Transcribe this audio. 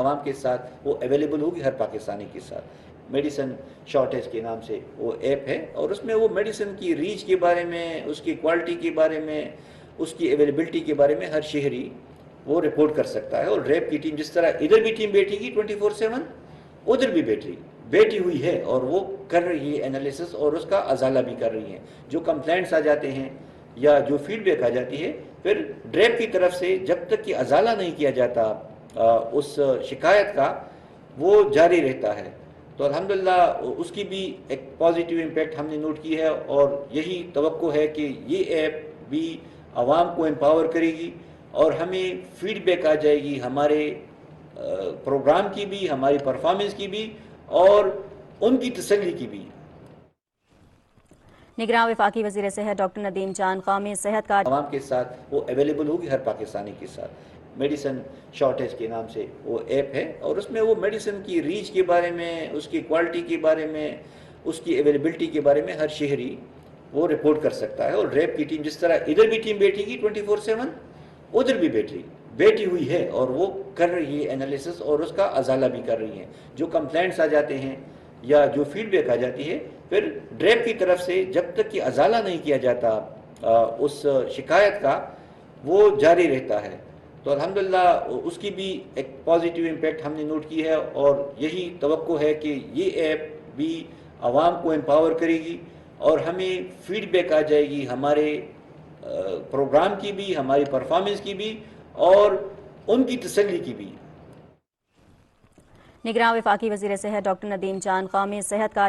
عوام کے ساتھ وہ اویلیبل ہوگی ہر پاکستانی کے ساتھ۔ میڈیسن شارٹیج کے نام سے وہ ایپ ہے، اور اس میں وہ میڈیسن کی ریچ کے بارے میں، اس کی کوالٹی کے بارے میں، اس کی اویلیبلٹی کے بارے میں ہر شہری وہ رپورٹ کر سکتا ہے۔ اور ریپ کی ٹیم جس طرح ادھر بھی ٹیم بیٹھے گی 24/7، ادھر بھی بیٹھی ہوئی ہے، اور وہ کر رہی ہے انالیسس، اور اس کا ازالہ بھی کر رہی ہے۔ جو کمپلینٹس آ جاتے ہیں یا جو فیڈ بیک آ جاتی ہے، پھر ڈریپ کی طرف سے جب تک کہ ازالہ نہیں کیا جاتا اس شکایت کا، وہ جاری رہتا ہے۔ تو الحمدللہ اس کی بھی ایک پازیٹیو امپیکٹ ہم نے نوٹ کی ہے، اور یہی توقع ہے کہ یہ ایپ بھی عوام کو امپاور کرے گی، اور ہمیں فیڈ بیک آ جائے گی ہمارے پروگرام کی بھی، ہماری پرفارمنس کی بھی، اور ان کی تسلی کی بھی۔ نگراں وفاقی وزیر صحت ڈاکٹر ندیم جان قومی صحت کارڈ عوام کے ساتھ وہ اویلیبل ہوگی ہر پاکستانی کے ساتھ۔ میڈیسن شارٹیج کے نام سے وہ ایپ ہے، اور اس میں وہ میڈیسن کی ریچ کے بارے میں، اس کی کوالٹی کے بارے میں، اس کی اویلیبلٹی کے بارے میں ہر شہری وہ رپورٹ کر سکتا ہے۔ اور ریپ کی ٹیم جس طرح ادھر بھی ٹیم بیٹھے گی 24/7، ادھر بھی بیٹھی ہوئی ہے، اور وہ کر رہی ہے انالیسس، اور اس کا ازالہ بھی کر رہی ہے۔ جو کمپلینٹس آ جاتے ہیں یا جو فیڈ بیک آ جاتی ہے، پھر ڈریپ کی طرف سے جب تک کہ ازالہ نہیں کیا جاتا اس شکایت کا، وہ جاری رہتا ہے۔ تو الحمدللہ اس کی بھی ایک پازیٹیو امپیکٹ ہم نے نوٹ کی ہے، اور یہی توقع ہے کہ یہ ایپ بھی عوام کو امپاور کرے گی، اور ہمیں فیڈ بیک آ جائے گی ہمارے پروگرام کی بھی، ہماری پرفارمنس کی بھی، اور ان کی تسلی کی بھی۔ نگراں وفاقی وزیر صحت ڈاکٹر ندیم جان قومی صحت کارڈ